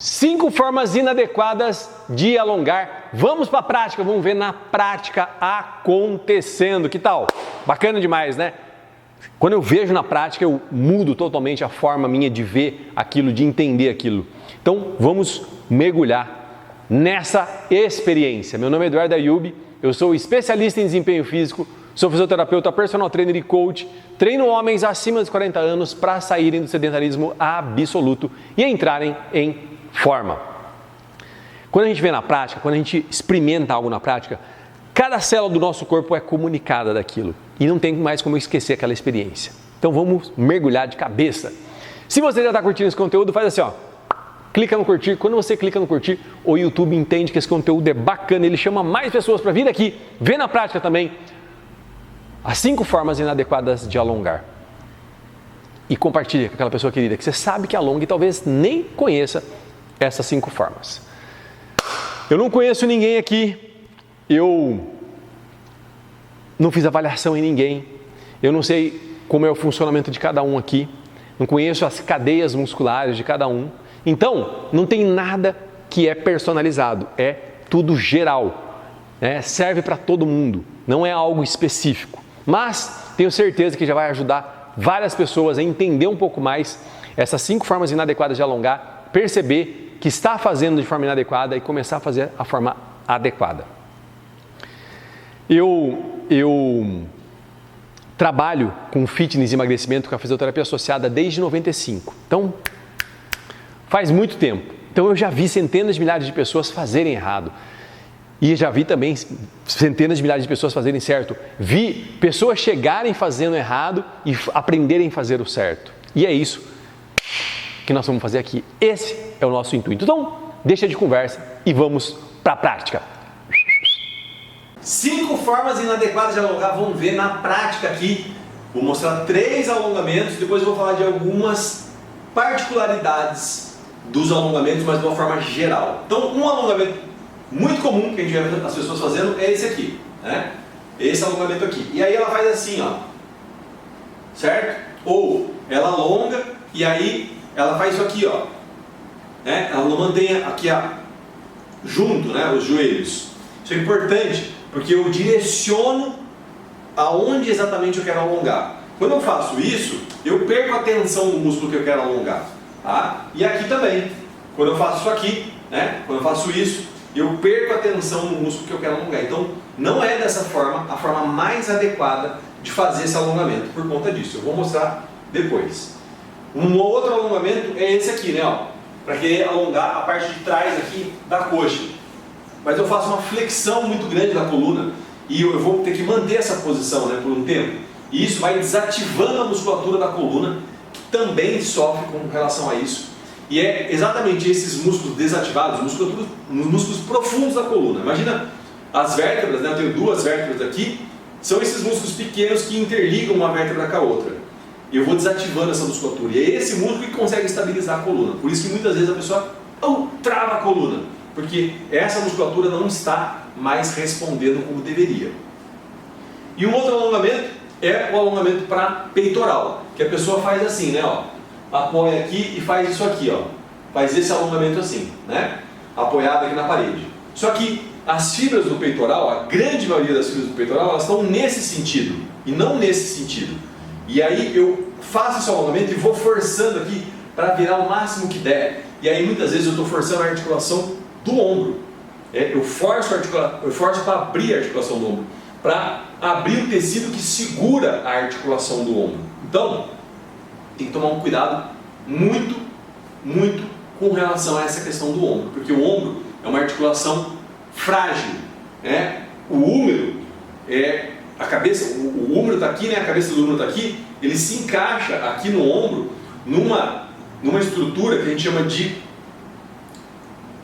5 formas inadequadas de alongar. Vamos para a prática, vamos ver na prática acontecendo. Que tal? Bacana demais, né? Quando eu vejo na prática, eu mudo totalmente a forma minha de ver aquilo, de entender aquilo. Então, vamos mergulhar nessa experiência. Meu nome é Eduardo Ayub, eu sou especialista em desempenho físico, sou fisioterapeuta, personal trainer e coach, treino homens acima dos 40 anos para saírem do sedentarismo absoluto e entrarem em forma. Quando a gente vê na prática, quando a gente experimenta algo na prática, cada célula do nosso corpo é comunicada daquilo e não tem mais como esquecer aquela experiência. Então vamos mergulhar de cabeça. Se você já está curtindo esse conteúdo, faz assim, ó, clica no curtir. Quando você clica no curtir, o YouTube entende que esse conteúdo é bacana, ele chama mais pessoas para vir aqui, ver na prática também as 5 formas inadequadas de alongar. E compartilha com aquela pessoa querida que você sabe que alonga e talvez nem conheça essas 5 formas. Eu não conheço ninguém aqui, eu não fiz avaliação em ninguém, eu não sei como é o funcionamento de cada um aqui, não conheço as cadeias musculares de cada um, então não tem nada que é personalizado, é tudo geral, né? Serve para todo mundo, não é algo específico, mas tenho certeza que já vai ajudar várias pessoas a entender um pouco mais essas 5 formas inadequadas de alongar, perceber que está fazendo de forma inadequada e começar a fazer a forma adequada. Eu trabalho com fitness e emagrecimento com a fisioterapia associada desde 95. Então, faz muito tempo. Então, eu já vi centenas de milhares de pessoas fazerem errado. E já vi também centenas de milhares de pessoas fazerem certo. Vi pessoas chegarem fazendo errado e aprenderem a fazer o certo. E é isso que nós vamos fazer aqui. Esse é o nosso intuito. Então, deixa de conversa e vamos para a prática. 5 formas inadequadas de alongar, vamos ver na prática aqui. Vou mostrar 3 alongamentos, depois eu vou falar de algumas particularidades dos alongamentos, mas de uma forma geral. Então, um alongamento muito comum que a gente vê as pessoas fazendo é esse aqui, né? Esse alongamento aqui. E aí ela faz assim, ó, certo? Ou ela alonga e aí ela faz isso aqui, ó, né? Ela não mantém aqui junto, né, os joelhos. Isso é importante porque eu direciono aonde exatamente eu quero alongar. Quando eu faço isso, eu perco a tensão do músculo que eu quero alongar, tá? E aqui também, quando eu faço isso aqui, né, quando eu faço isso, eu perco a tensão no músculo que eu quero alongar. Então, não é dessa forma a forma mais adequada de fazer esse alongamento, por conta disso. Eu vou mostrar depois. Um outro alongamento é esse aqui, né, ó, para querer alongar a parte de trás aqui da coxa. Mas eu faço uma flexão muito grande da coluna e eu vou ter que manter essa posição, né, por um tempo. E isso vai desativando a musculatura da coluna, que também sofre com relação a isso. E é exatamente esses músculos desativados, músculos profundos da coluna. Imagina as vértebras, né? Eu tenho 2 vértebras aqui, são esses músculos pequenos que interligam uma vértebra com a outra. E eu vou desativando essa musculatura. E é esse músculo que consegue estabilizar a coluna. Por isso que muitas vezes a pessoa trava a coluna, porque essa musculatura não está mais respondendo como deveria. E um outro alongamento é o alongamento para peitoral, que a pessoa faz assim, né? Ó, apoia aqui e faz isso aqui, ó. Faz esse alongamento assim, né? Apoiado aqui na parede. Só que as fibras do peitoral, a grande maioria das fibras do peitoral, elas estão nesse sentido e não nesse sentido. E aí eu faço esse alongamento e vou forçando aqui para virar o máximo que der. E aí muitas vezes eu estou forçando a articulação do ombro. Eu forço para abrir a articulação do ombro, para abrir o tecido que segura a articulação do ombro. Então, tem que tomar um cuidado muito com relação a essa questão do ombro, porque o ombro é uma articulação frágil, né? O húmero a cabeça, o húmero está aqui, né? A cabeça do húmero está aqui, ele se encaixa aqui no ombro numa estrutura que a gente chama de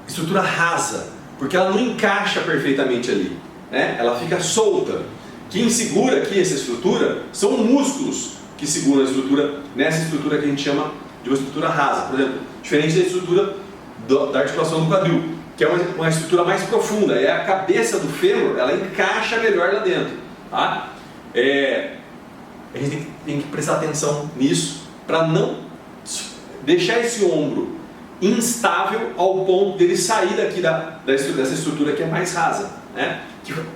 estrutura rasa, porque ela não encaixa perfeitamente ali, né? Ela fica solta. Quem segura aqui essa estrutura são músculos que seguram a estrutura, nessa estrutura que a gente chama de uma estrutura rasa, por exemplo, diferente da estrutura da articulação do quadril, que é uma estrutura mais profunda, é a cabeça do fêmur, ela encaixa melhor lá dentro, tá? A gente tem que prestar atenção nisso, para não deixar esse ombro instável ao ponto dele sair daqui dessa estrutura que é mais rasa, né?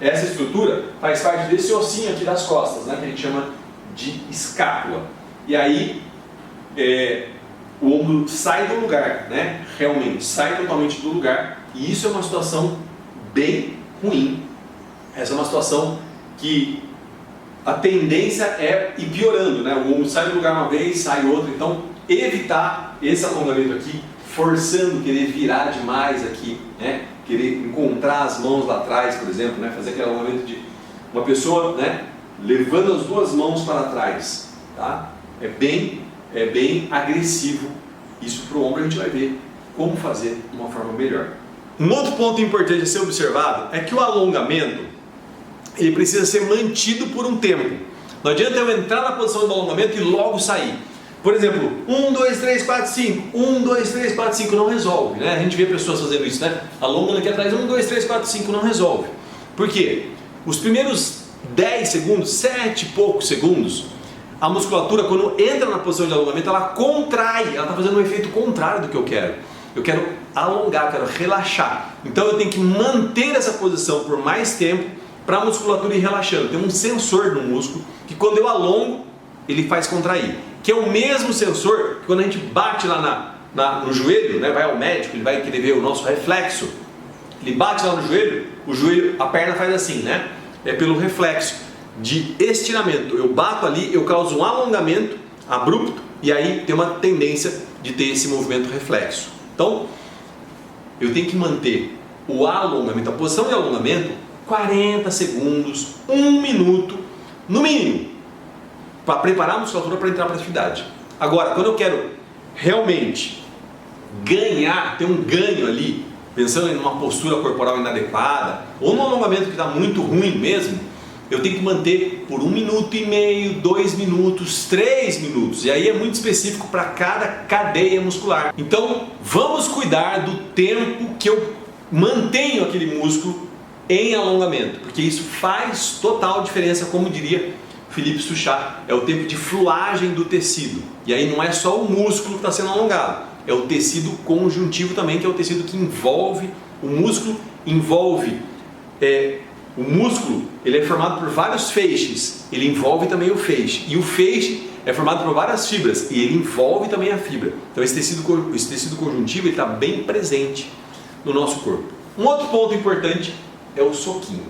Essa estrutura faz parte desse ossinho aqui das costas, né? Que a gente chama de escápula. E aí o ombro sai do lugar, né? Realmente sai totalmente do lugar, e isso é uma situação bem ruim. Essa é uma situação que a tendência é ir piorando, né? O ombro sai do lugar uma vez, sai outra. Então, evitar esse alongamento aqui, forçando, querer virar demais aqui, né? Querer encontrar as mãos lá atrás, por exemplo, né? Fazer aquele alongamento de uma pessoa, né? Levando as duas mãos para trás, tá? É bem agressivo. Isso para o ombro a gente vai ver como fazer de uma forma melhor. Um outro ponto importante a ser observado é que o alongamento ele precisa ser mantido por um tempo. Não adianta eu entrar na posição do alongamento e logo sair. Por exemplo, 1, 2, 3, 4, 5. 1, 2, 3, 4, 5 não resolve, né? A gente vê pessoas fazendo isso, né? Alongando aqui atrás, 1, 2, 3, 4, 5 não resolve. Por quê? Os primeiros 10 segundos, 7 e poucos segundos, a musculatura, quando entra na posição de alongamento, ela contrai, ela está fazendo um efeito contrário do que eu quero. Eu quero alongar, eu quero relaxar. Então eu tenho que manter essa posição por mais tempo para a musculatura ir relaxando. Tem um sensor no músculo que quando eu alongo, ele faz contrair. Que é o mesmo sensor que quando a gente bate lá no joelho, né, vai ao médico, ele vai querer ver o nosso reflexo. Ele bate lá no joelho, a perna faz assim, né? É pelo reflexo de estiramento. Eu bato ali, eu causo um alongamento abrupto e aí tem uma tendência de ter esse movimento reflexo. Então, eu tenho que manter o alongamento, a posição de alongamento, 40 segundos, 1 minuto, no mínimo, para preparar a musculatura para entrar para a atividade. Agora, quando eu quero realmente ganhar, ter um ganho ali, pensando em uma postura corporal inadequada, ou num alongamento que está muito ruim mesmo, eu tenho que manter por 1 minuto e meio, 2 minutos, 3 minutos. E aí é muito específico para cada cadeia muscular. Então, vamos cuidar do tempo que eu mantenho aquele músculo em alongamento, porque isso faz total diferença, como diria Philippe Souchat, é o tempo de fluagem do tecido. E aí não é só o músculo que está sendo alongado, é o tecido conjuntivo também, que é o tecido que envolve o músculo, o músculo ele é formado por vários feixes, ele envolve também o feixe, e o feixe é formado por várias fibras, e ele envolve também a fibra. Então esse tecido conjuntivo está bem presente no nosso corpo. Um outro ponto importante é o soquinho.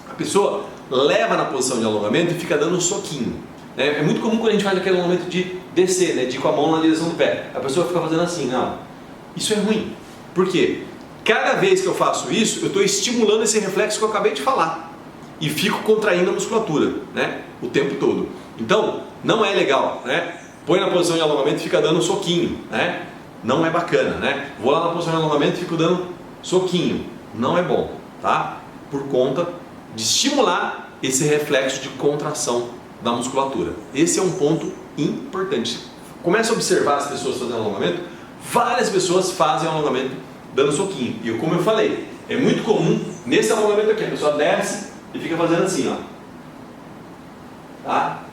A pessoa leva na posição de alongamento e fica dando um soquinho, né? É muito comum quando a gente faz aquele alongamento de descer, né? De ir com a mão na direção do pé, a pessoa fica fazendo assim, não. Isso é ruim. Por quê? Cada vez que eu faço isso, eu estou estimulando esse reflexo que eu acabei de falar e fico contraindo a musculatura, né? O tempo todo. Então, não é legal, né? Põe na posição de alongamento e fica dando um soquinho, né? Não é bacana, né? Vou lá na posição de alongamento e fico dando soquinho. Não é bom, tá? Por conta de estimular esse reflexo de contração da musculatura. Esse é um ponto importante. Começa a observar as pessoas fazendo alongamento. Várias pessoas fazem alongamento dando soquinho. E como eu falei, é muito comum nesse alongamento aqui, a pessoa desce e fica fazendo assim, ó. Tá?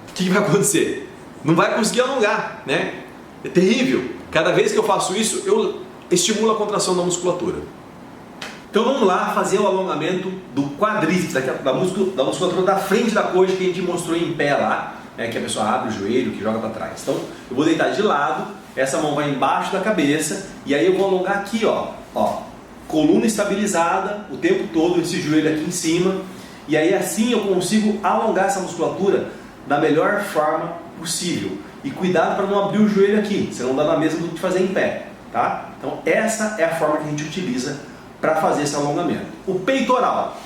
O que vai acontecer? Não vai conseguir alongar, né? É terrível. Cada vez que eu faço isso, eu estimulo a contração da musculatura. Então vamos lá fazer o alongamento do quadríceps, da musculatura da frente da coxa que a gente mostrou em pé lá, né, que a pessoa abre o joelho, que joga para trás. Então eu vou deitar de lado, essa mão vai embaixo da cabeça e aí eu vou alongar aqui, ó, coluna estabilizada o tempo todo, esse joelho aqui em cima, e aí assim eu consigo alongar essa musculatura da melhor forma possível. E cuidado para não abrir o joelho aqui, senão dá na mesma do que fazer em pé, tá? Então essa é a forma que a gente utiliza para fazer esse alongamento. O peitoral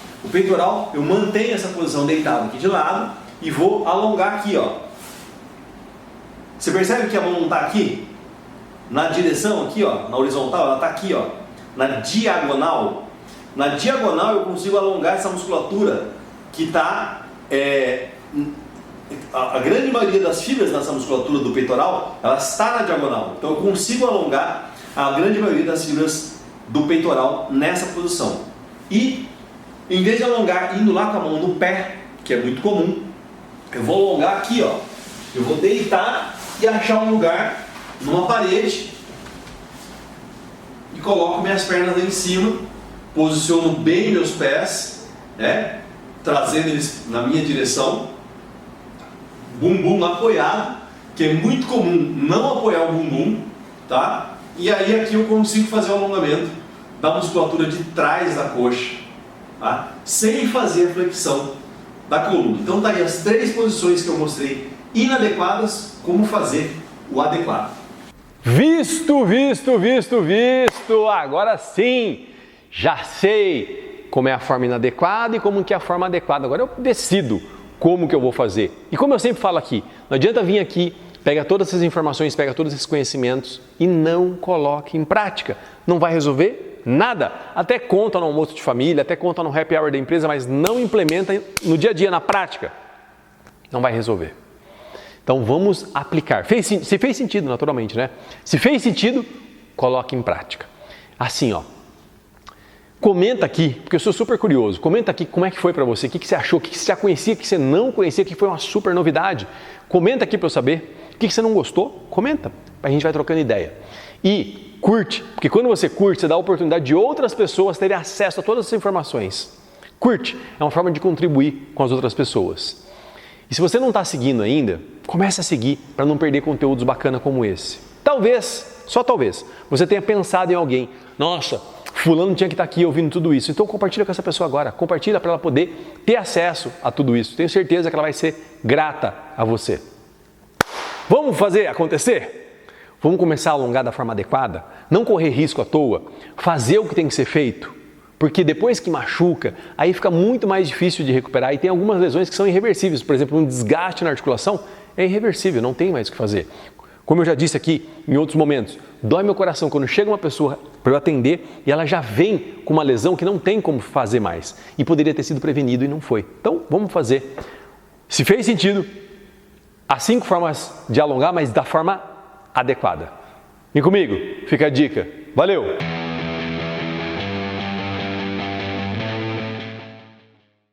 eu mantenho essa posição deitado aqui de lado e vou alongar aqui, ó. Você percebe que a mão não está aqui? Na direção aqui, ó, na horizontal, ela está aqui, ó. Na diagonal eu consigo alongar essa musculatura que está a grande maioria das fibras dessa musculatura do peitoral, ela está na diagonal. Então eu consigo alongar a grande maioria das fibras do peitoral nessa posição. E em vez de alongar indo lá com a mão no pé, que é muito comum, eu vou alongar aqui, ó. Eu vou deitar e achar um lugar numa parede e coloco minhas pernas lá em cima, posiciono bem meus pés, né? Trazendo eles na minha direção, bumbum apoiado, que é muito comum não apoiar o bumbum, tá? E aí aqui eu consigo fazer o alongamento da musculatura de trás da coxa, tá? Sem fazer a flexão da coluna. Então tá aí as 3 posições que eu mostrei inadequadas, como fazer o adequado. Visto! Agora sim, já sei como é a forma inadequada e como que é a forma adequada. Agora eu decido como que eu vou fazer. E como eu sempre falo aqui, não adianta vir aqui, pega todas essas informações, pega todos esses conhecimentos e não coloque em prática. Não vai resolver nada. Até conta no almoço de família, até conta no happy hour da empresa, mas não implementa no dia a dia, na prática. Não vai resolver. Então vamos aplicar. Se fez sentido, naturalmente, né? Se fez sentido, coloque em prática. Assim, ó. Comenta aqui, porque eu sou super curioso. Comenta aqui como é que foi para você, o que você achou, o que você já conhecia, o que você não conhecia, o que foi uma super novidade. Comenta aqui para eu saber. O que você não gostou, comenta. A gente vai trocando ideia. E curte, porque quando você curte, você dá a oportunidade de outras pessoas terem acesso a todas essas informações. Curte, é uma forma de contribuir com as outras pessoas. E se você não está seguindo ainda, comece a seguir para não perder conteúdos bacanas como esse. Talvez, só talvez, você tenha pensado em alguém. Nossa, fulano tinha que estar aqui ouvindo tudo isso. Então compartilha com essa pessoa agora. Compartilha para ela poder ter acesso a tudo isso. Tenho certeza que ela vai ser grata a você. Vamos fazer acontecer? Vamos começar a alongar da forma adequada? Não correr risco à toa? Fazer o que tem que ser feito? Porque depois que machuca, aí fica muito mais difícil de recuperar e tem algumas lesões que são irreversíveis. Por exemplo, um desgaste na articulação é irreversível, não tem mais o que fazer. Como eu já disse aqui em outros momentos, dói meu coração quando chega uma pessoa para eu atender e ela já vem com uma lesão que não tem como fazer mais e poderia ter sido prevenido e não foi. Então, vamos fazer. Se fez sentido, há 5 formas de alongar, mas da forma adequada. Vem comigo, fica a dica. Valeu!